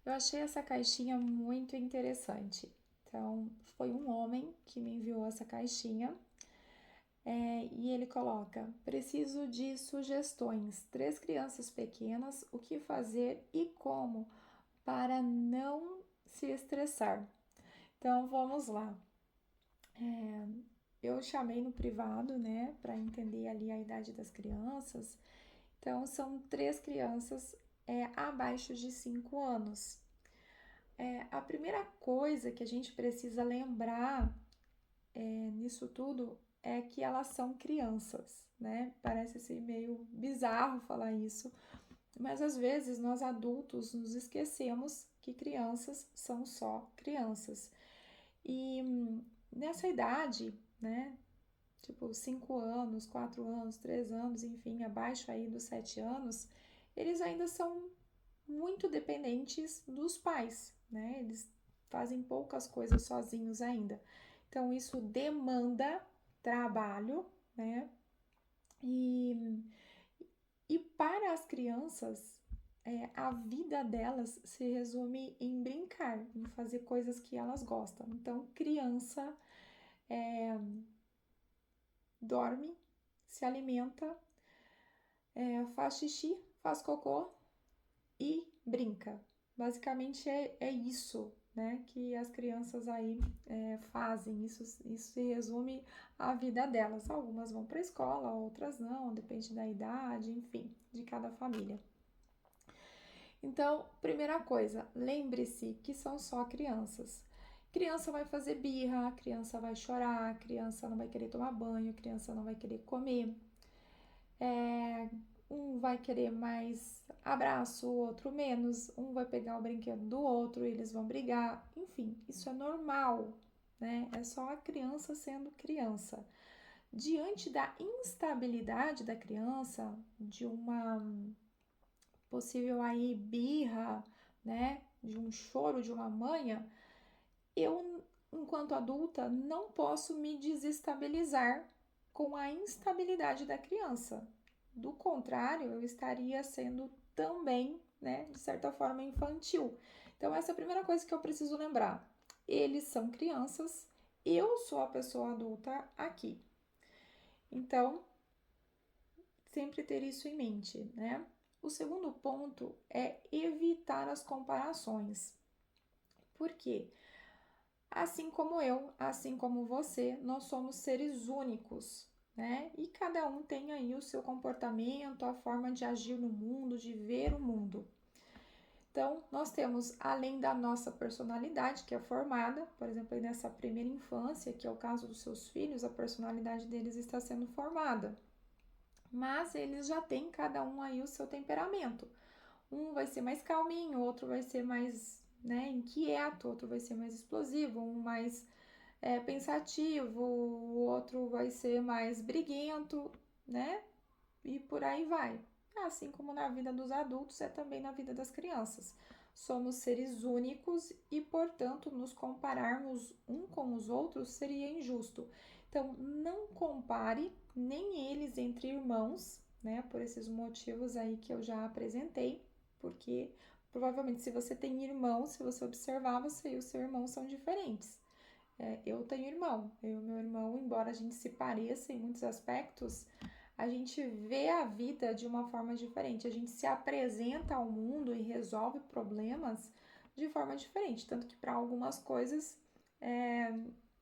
Eu achei essa caixinha muito interessante. Então, foi um homem que me enviou essa caixinha e ele coloca: preciso de sugestões. 3 crianças pequenas, o que fazer e como para não se estressar. Então, vamos lá. Eu chamei no privado, né, para entender ali a idade das crianças. Então, são 3 crianças abaixo de 5 anos. A primeira coisa que a gente precisa lembrar nisso tudo é que elas são crianças, né? Parece assim meio bizarro falar isso, mas às vezes nós adultos nos esquecemos que crianças são só crianças. E nessa idade, né? Tipo 5 anos, 4 anos, 3 anos, enfim, abaixo aí dos 7 anos, eles ainda são muito dependentes dos pais, né? Eles fazem poucas coisas sozinhos ainda. Então, isso demanda trabalho, né? E, e para as crianças, a vida delas se resume em brincar, em fazer coisas que elas gostam. Então, criança dorme, se alimenta, faz xixi, faz cocô e brinca. Basicamente é isso, né, que as crianças aí fazem. Isso se resume à vida delas. Algumas vão para a escola, outras não, depende da idade, enfim, de cada família. Então, primeira coisa, lembre-se que são só crianças. Criança vai fazer birra, criança vai chorar, criança não vai querer tomar banho, criança não vai querer comer. Um vai querer mais abraço, o outro menos, um vai pegar o brinquedo do outro, eles vão brigar, enfim, isso é normal, né? É só a criança sendo criança. Diante da instabilidade da criança, de uma possível aí birra, né, de um choro de uma manha, eu, enquanto adulta, não posso me desestabilizar com a instabilidade da criança. Do contrário, eu estaria sendo também, né, de certa forma, infantil. Então, essa é a primeira coisa que eu preciso lembrar. Eles são crianças, eu sou a pessoa adulta aqui. Então, sempre ter isso em mente, né? O segundo ponto é evitar as comparações. Por quê? Assim como eu, assim como você, nós somos seres únicos, né? E cada um tem aí o seu comportamento, a forma de agir no mundo, de ver o mundo. Então, nós temos, além da nossa personalidade, que é formada, por exemplo, aí nessa primeira infância, que é o caso dos seus filhos, a personalidade deles está sendo formada. Mas eles já têm cada um aí o seu temperamento. Um vai ser mais calminho, outro vai ser mais, né, inquieto, outro vai ser mais explosivo, um mais pensativo, o outro vai ser mais briguento, né? E por aí vai. Assim como na vida dos adultos, é também na vida das crianças. Somos seres únicos e, portanto, nos compararmos um com os outros seria injusto. Então, não compare nem eles entre irmãos, né? Por esses motivos aí que eu já apresentei, porque provavelmente se você tem irmão, se você observar, você e o seu irmão são diferentes. Eu tenho irmão, eu e meu irmão, embora a gente se pareça em muitos aspectos, a gente vê a vida de uma forma diferente, a gente se apresenta ao mundo e resolve problemas de forma diferente. Tanto que para algumas coisas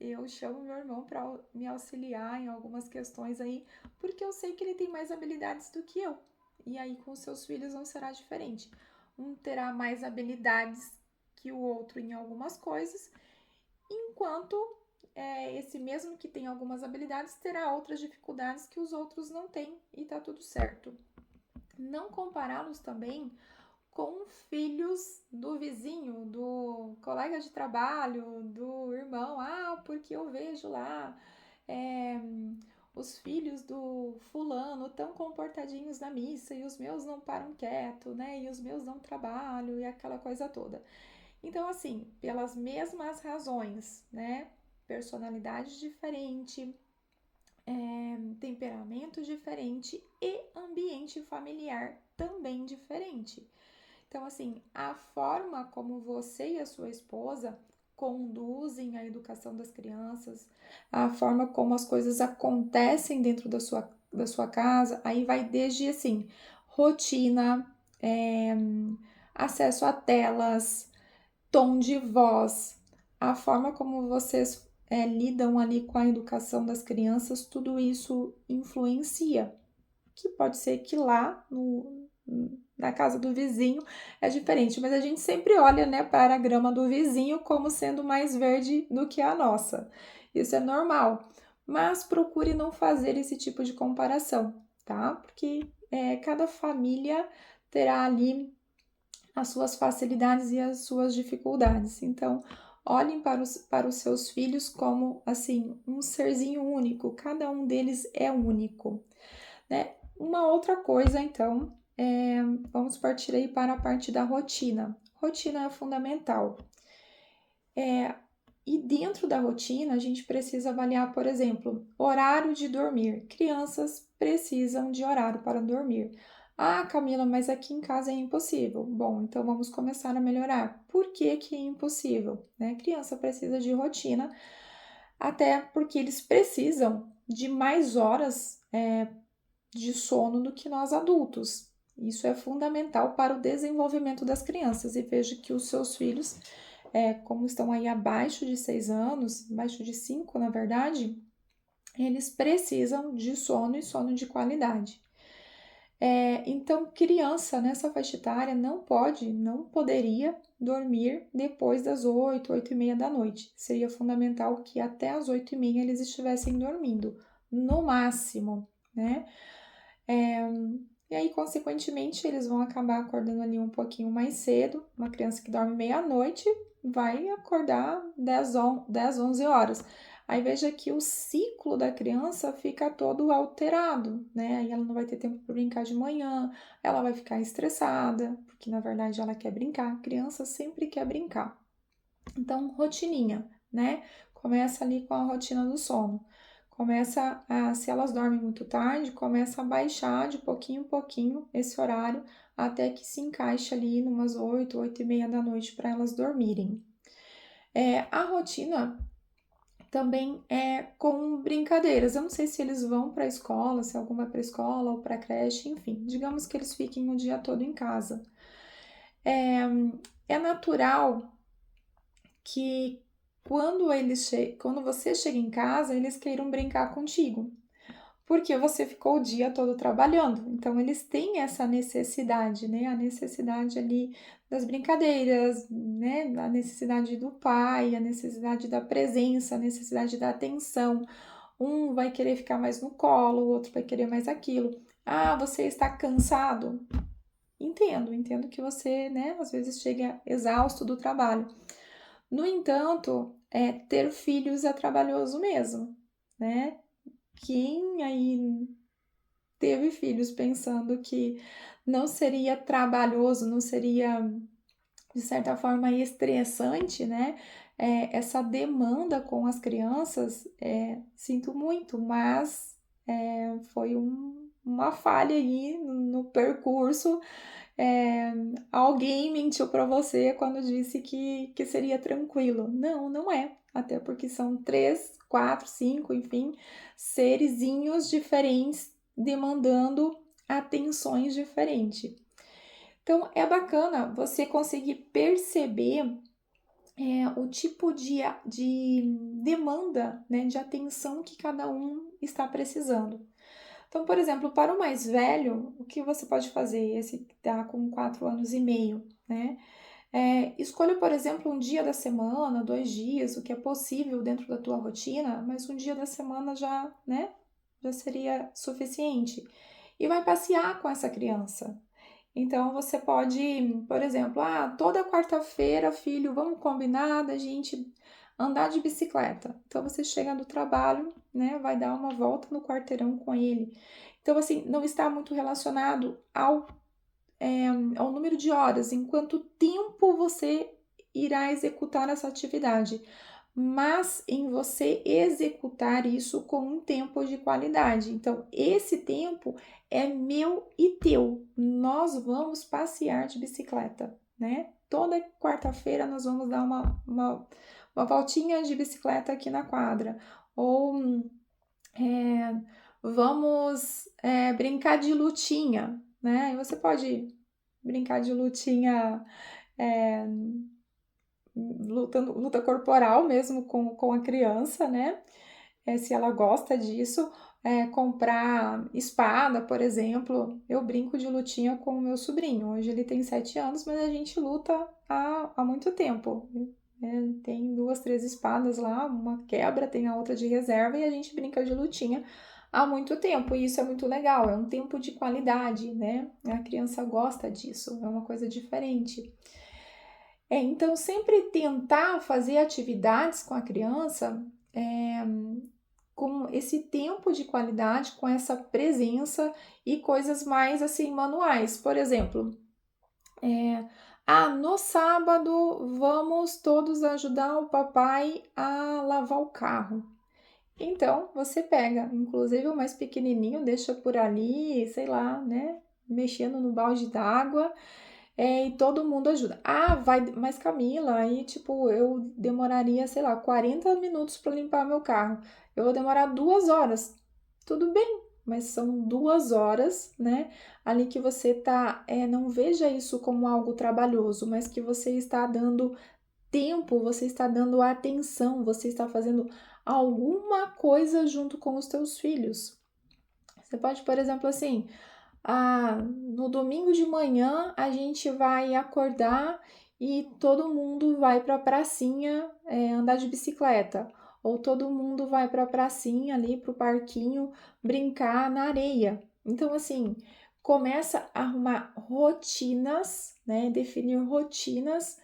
eu chamo meu irmão para me auxiliar em algumas questões aí, porque eu sei que ele tem mais habilidades do que eu. E aí com seus filhos não será diferente. Um terá mais habilidades que o outro em algumas coisas, enquanto esse mesmo que tem algumas habilidades terá outras dificuldades que os outros não têm e tá tudo certo. Não compará-los também com filhos do vizinho, do colega de trabalho, do irmão. Ah, porque eu vejo lá é, os filhos do fulano tão comportadinhos na missa e os meus não param quieto, né? E os meus não trabalham e aquela coisa toda. Então, assim, pelas mesmas razões, né? Personalidade diferente, temperamento diferente e ambiente familiar também diferente. Então, assim, a forma como você e a sua esposa conduzem a educação das crianças, a forma como as coisas acontecem dentro da sua casa, aí vai desde, assim, rotina, é, acesso a telas, tom de voz, a forma como vocês lidam ali com a educação das crianças, tudo isso influencia. Que pode ser que lá na casa do vizinho é diferente, mas a gente sempre olha, né, para a grama do vizinho como sendo mais verde do que a nossa. Isso é normal, mas procure não fazer esse tipo de comparação, tá? Porque cada família terá ali as suas facilidades e as suas dificuldades. Então, olhem para os seus filhos como, assim, um serzinho único, cada um deles é único, né? Uma outra coisa, então, vamos partir aí para a parte da rotina. Rotina é fundamental. E dentro da rotina, a gente precisa avaliar, por exemplo, horário de dormir. Crianças precisam de horário para dormir. Ah, Camila, mas aqui em casa é impossível. Bom, então vamos começar a melhorar. Por que que é impossível? Né? Criança precisa de rotina, até porque eles precisam de mais horas de sono do que nós adultos. Isso é fundamental para o desenvolvimento das crianças. E veja que os seus filhos, como estão aí abaixo de 6 anos, abaixo de 5, na verdade, eles precisam de sono e sono de qualidade. Então, criança nessa faixa etária não poderia dormir depois das 8, 8 e meia da noite. Seria fundamental que até as 8 e meia eles estivessem dormindo, no máximo, né? E aí, consequentemente, eles vão acabar acordando ali um pouquinho mais cedo. Uma criança que dorme meia-noite vai acordar 10, 11 horas. Aí veja que o ciclo da criança fica todo alterado, né? Aí ela não vai ter tempo para brincar de manhã, ela vai ficar estressada, porque na verdade ela quer brincar. A criança sempre quer brincar. Então, rotininha, né? Começa ali com a rotina do sono. Se elas dormem muito tarde, começa a baixar de pouquinho em pouquinho esse horário até que se encaixe ali numas 8, 8 e meia da noite para elas dormirem. A rotina também é com brincadeiras. Eu não sei se eles vão para a escola, se algum vai para a escola ou para a creche, enfim. Digamos que eles fiquem o dia todo em casa. É natural que quando você chega em casa, eles queiram brincar contigo, porque você ficou o dia todo trabalhando. Então, eles têm essa necessidade, né? A necessidade ali das brincadeiras, né? A necessidade do pai, a necessidade da presença, a necessidade da atenção. Um vai querer ficar mais no colo, o outro vai querer mais aquilo. Ah, você está cansado? Entendo que você, né, às vezes chega exausto do trabalho. No entanto, ter filhos é trabalhoso mesmo, né? Quem aí teve filhos pensando que não seria trabalhoso, não seria, de certa forma, estressante, né? Essa demanda com as crianças, sinto muito, mas foi uma falha aí no percurso. Alguém mentiu para você quando disse que seria tranquilo. Não, não é. Até porque são 3, 4, 5, enfim, seresinhos diferentes demandando atenções diferentes. Então, é bacana você conseguir perceber o tipo de demanda, né, de atenção que cada um está precisando. Então, por exemplo, para o mais velho, o que você pode fazer? Esse que está com 4 anos e meio, né? Escolha, por exemplo, um dia da semana, 2 dias, o que é possível dentro da tua rotina, mas um dia da semana já, né, já seria suficiente. E vai passear com essa criança. Então, você pode, por exemplo, toda quarta-feira, filho, vamos combinar da gente andar de bicicleta. Então, você chega do trabalho, né, vai dar uma volta no quarteirão com ele. Então, assim, não está muito relacionado ao número de horas, em quanto tempo você irá executar essa atividade, mas em você executar isso com um tempo de qualidade. Então, esse tempo é meu e teu. Nós vamos passear de bicicleta, né? Toda quarta-feira nós vamos dar uma voltinha de bicicleta aqui na quadra. Ou vamos brincar de lutinha, né? E você pode brincar de lutinha, luta corporal mesmo com a criança, né? Se ela gosta disso, comprar espada, por exemplo. Eu brinco de lutinha com o meu sobrinho. Hoje ele tem 7 anos, mas a gente luta há muito tempo. Tem 2, 3 espadas lá, uma quebra, tem a outra de reserva e a gente brinca de lutinha há muito tempo. E isso é muito legal, é um tempo de qualidade, né? A criança gosta disso, é uma coisa diferente. Então, sempre tentar fazer atividades com a criança com esse tempo de qualidade, com essa presença e coisas mais assim manuais. Por exemplo, no sábado vamos todos ajudar o papai a lavar o carro. Então, você pega, inclusive o mais pequenininho, deixa por ali, sei lá, né, mexendo no balde d'água, e todo mundo ajuda. Mas Camila, aí tipo, eu demoraria, sei lá, 40 minutos para limpar meu carro. Eu vou demorar 2 horas. Tudo bem, mas são 2 horas, né? Ali que você tá, não veja isso como algo trabalhoso, mas que você está dando tempo, você está dando atenção, você está fazendo alguma coisa junto com os teus filhos. Você pode, por exemplo, assim, no domingo de manhã a gente vai acordar e todo mundo vai para a pracinha andar de bicicleta. Ou todo mundo vai para a pracinha ali, para o parquinho, brincar na areia. Então, assim, começa a arrumar rotinas, né? Definir rotinas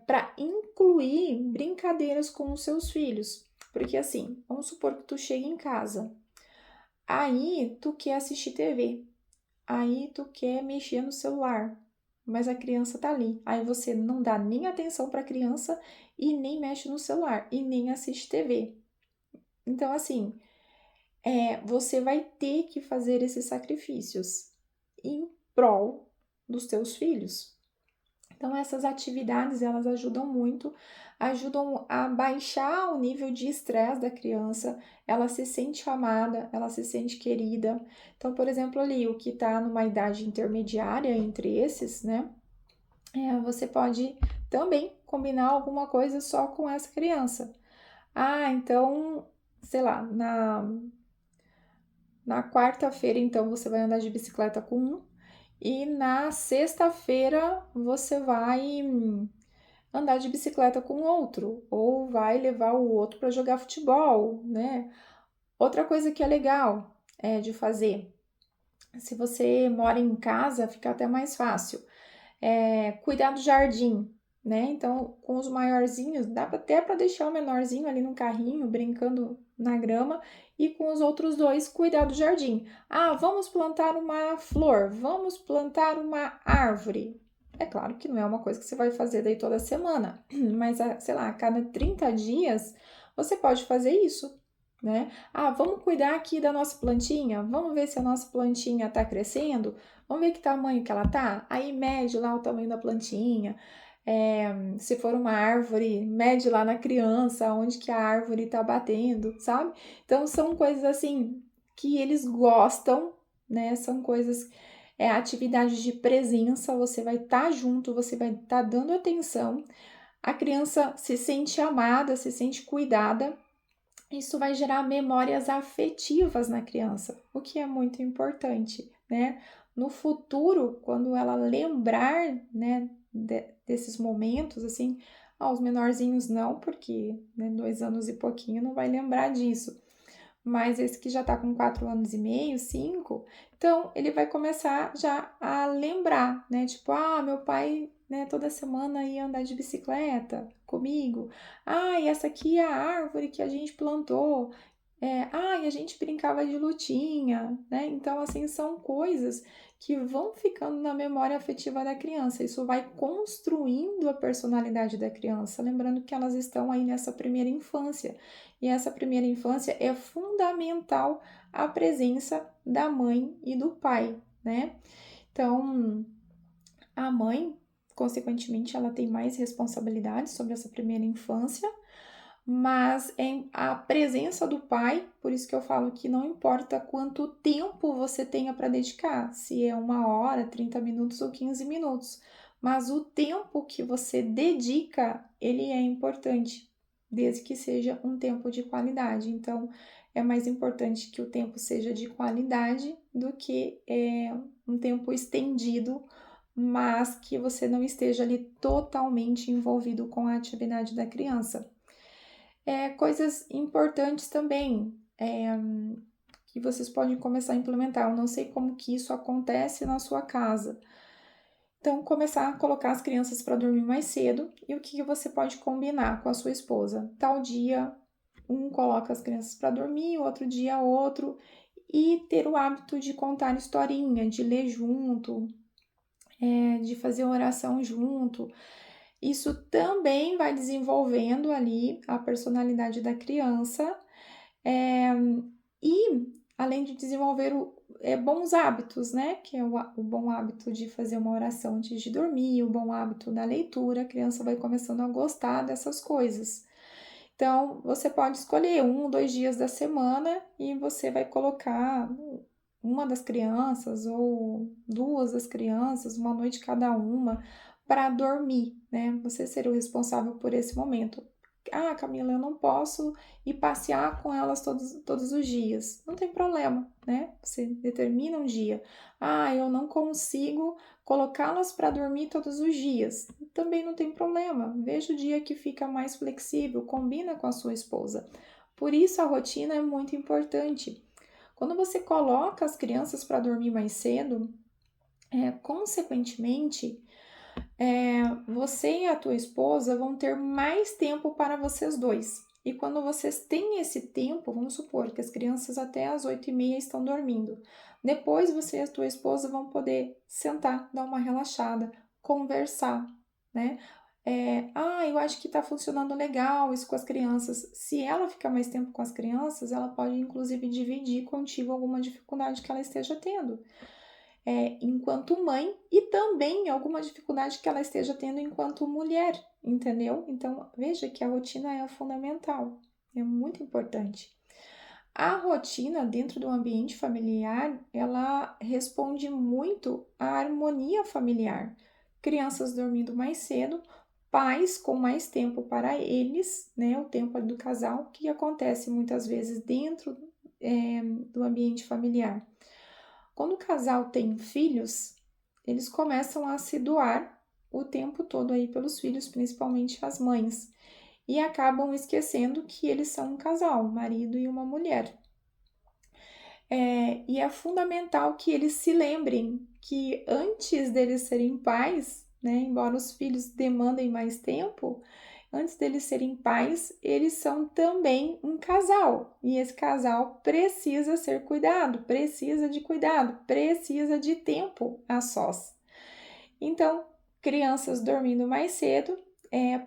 para incluir brincadeiras com os seus filhos. Porque assim, vamos supor que tu chega em casa, aí tu quer assistir TV, aí tu quer mexer no celular, mas a criança tá ali. Aí você não dá nem atenção para a criança e nem mexe no celular e nem assiste TV. Então, assim, você vai ter que fazer esses sacrifícios em prol dos teus filhos. Então, essas atividades, elas ajudam muito, ajudam a baixar o nível de estresse da criança, ela se sente amada, ela se sente querida. Então, por exemplo, ali, o que está numa idade intermediária entre esses, né? Você pode também combinar alguma coisa só com essa criança. Então, sei lá, na quarta-feira, então, você vai andar de bicicleta com um, e na sexta-feira você vai andar de bicicleta com outro, ou vai levar o outro para jogar futebol, né? Outra coisa que é legal de fazer, se você mora em casa, fica até mais fácil, cuidar do jardim, né? Então, com os maiorzinhos, dá até para deixar o menorzinho ali no carrinho, brincando na grama, e com os outros dois, cuidar do jardim. Vamos plantar uma flor, vamos plantar uma árvore. É claro que não é uma coisa que você vai fazer daí toda semana, mas, sei lá, a cada 30 dias, você pode fazer isso, né? Vamos cuidar aqui da nossa plantinha, vamos ver se a nossa plantinha está crescendo, vamos ver que tamanho que ela tá. Aí mede lá o tamanho da plantinha. Se for uma árvore, mede lá na criança onde que a árvore tá batendo, sabe? Então são coisas assim que eles gostam, né? São coisas, atividades de presença, você vai estar junto, você vai estar dando atenção. A criança se sente amada, se sente cuidada. Isso vai gerar memórias afetivas na criança, o que é muito importante, né? No futuro, quando ela lembrar, né, desses momentos, assim, os menorzinhos não, porque 2 anos e pouquinho não vai lembrar disso. Mas esse que já tá com 4 anos e meio, 5, então ele vai começar já a lembrar, né? Tipo, meu pai, né, toda semana ia andar de bicicleta comigo. E essa aqui é a árvore que a gente plantou. E a gente brincava de lutinha, né? Então, assim, são coisas que vão ficando na memória afetiva da criança. Isso vai construindo a personalidade da criança, lembrando que elas estão aí nessa primeira infância. E essa primeira infância é fundamental a presença da mãe e do pai, né? Então, a mãe, consequentemente, ela tem mais responsabilidade sobre essa primeira infância, mas a presença do pai, por isso que eu falo que não importa quanto tempo você tenha para dedicar, se é 1 hora, 30 minutos ou 15 minutos, mas o tempo que você dedica, ele é importante, desde que seja um tempo de qualidade. Então, é mais importante que o tempo seja de qualidade do que um tempo estendido, mas que você não esteja ali totalmente envolvido com a atividade da criança. Coisas importantes também que vocês podem começar a implementar. Eu não sei como que isso acontece na sua casa. Então, começar a colocar as crianças para dormir mais cedo e o que você pode combinar com a sua esposa. Tal dia, um coloca as crianças para dormir, outro dia outro, e ter o hábito de contar historinha, de ler junto, de fazer oração junto. Isso também vai desenvolvendo ali a personalidade da criança e além de desenvolver bons hábitos, né? Que é o bom hábito de fazer uma oração antes de dormir, o bom hábito da leitura, a criança vai começando a gostar dessas coisas. Então, você pode escolher 1, 2 dias da semana e você vai colocar uma das crianças ou 2 das crianças, uma noite cada uma, para dormir, né? Você ser o responsável por esse momento. Ah, Camila, eu não posso ir passear com elas todos os dias. Não tem problema, né? Você determina um dia. Ah, eu não consigo colocá-las para dormir todos os dias. Também não tem problema. Veja o dia que fica mais flexível, combina com a sua esposa. Por isso a rotina é muito importante. Quando você coloca as crianças para dormir mais cedo, consequentemente, você e a tua esposa vão ter mais tempo para vocês dois. E quando vocês têm esse tempo, vamos supor que as crianças até as 8h30 estão dormindo. Depois você e a tua esposa vão poder sentar, dar uma relaxada, conversar, né? Eu acho que está funcionando legal isso com as crianças. Se ela ficar mais tempo com as crianças, ela pode inclusive dividir contigo alguma dificuldade que ela esteja tendo. Enquanto mãe e também alguma dificuldade que ela esteja tendo enquanto mulher, entendeu? Então, veja que a rotina é fundamental, é muito importante. A rotina dentro do ambiente familiar, ela responde muito à harmonia familiar. Crianças dormindo mais cedo, pais com mais tempo para eles, né? O tempo ali do casal, que acontece muitas vezes dentro do ambiente familiar. Quando o casal tem filhos, eles começam a se doar o tempo todo aí pelos filhos, principalmente as mães, e acabam esquecendo que eles são um casal, um marido e uma mulher. E é fundamental que eles se lembrem que antes deles serem pais, né, embora os filhos demandem mais tempo, antes deles serem pais, eles são também um casal. E esse casal precisa ser cuidado, precisa de cuidado, precisa de tempo a sós. Então, crianças dormindo mais cedo,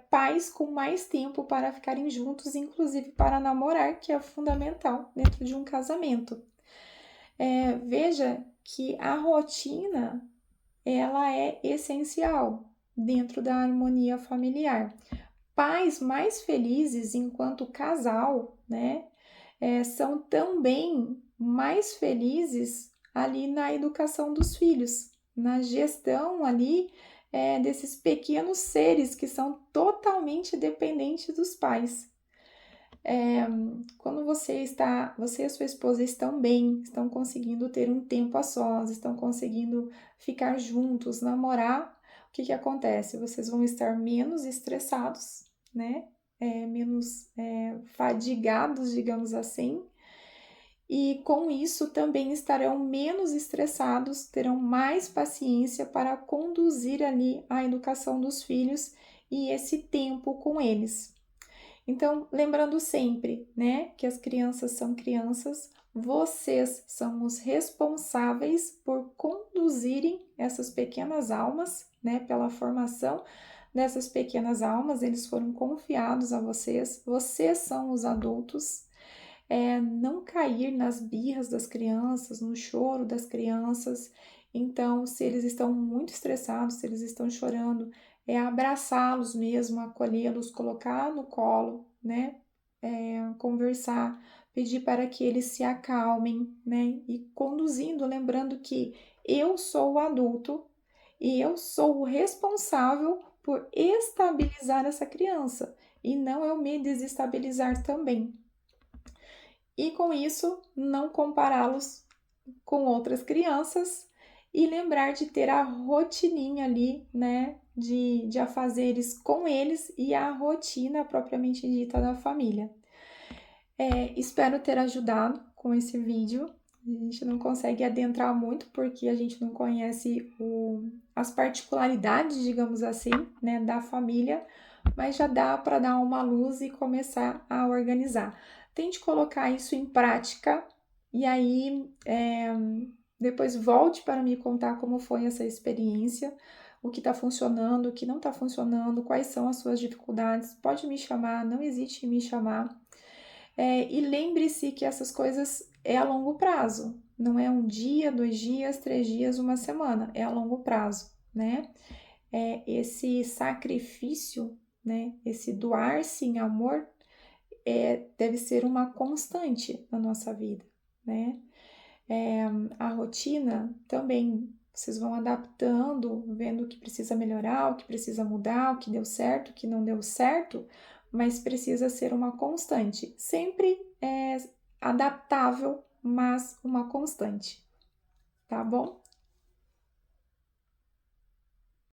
pais com mais tempo para ficarem juntos, inclusive para namorar, que é fundamental dentro de um casamento. Veja que a rotina, ela é essencial dentro da harmonia familiar. Pais mais felizes enquanto casal, né, são também mais felizes ali na educação dos filhos, na gestão ali desses pequenos seres que são totalmente dependentes dos pais. Quando você e a sua esposa estão bem, estão conseguindo ter um tempo a sós, estão conseguindo ficar juntos, namorar, o que acontece? Vocês vão estar menos estressados, né? Menos fadigados, digamos assim, e com isso também estarão menos estressados, terão mais paciência para conduzir ali a educação dos filhos e esse tempo com eles. Então, lembrando sempre, né, que as crianças são crianças, Vocês são os responsáveis por conduzirem essas pequenas almas, né? Pela formação dessas pequenas almas, eles foram confiados a vocês. Vocês são os adultos. Não cair nas birras das crianças, no choro das crianças. Então, se eles estão muito estressados, se eles estão chorando, abraçá-los mesmo, acolhê-los, colocar no colo, né? Conversar, pedir para que eles se acalmem, né? E conduzindo, lembrando que eu sou o adulto e eu sou o responsável por estabilizar essa criança e não eu me desestabilizar também. E com isso, não compará-los com outras crianças e lembrar de ter a rotininha ali, né, de afazeres com eles e a rotina propriamente dita da família. Espero ter ajudado com esse vídeo. A gente não consegue adentrar muito porque a gente não conhece as particularidades, digamos assim, né, da família, mas já dá para dar uma luz e começar a organizar. Tente colocar isso em prática e aí depois volte para me contar como foi essa experiência, o que está funcionando, o que não está funcionando, quais são as suas dificuldades. Pode me chamar, não hesite em me chamar. E lembre-se que essas coisas é a longo prazo, não é um dia, 2 dias, 3 dias, uma semana, é a longo prazo, né? Esse sacrifício, né? Esse doar-se em amor deve ser uma constante na nossa vida, né? A rotina também, vocês vão adaptando, vendo o que precisa melhorar, o que precisa mudar, o que deu certo, o que não deu certo, mas precisa ser uma constante, sempre adaptável, mas uma constante, tá bom?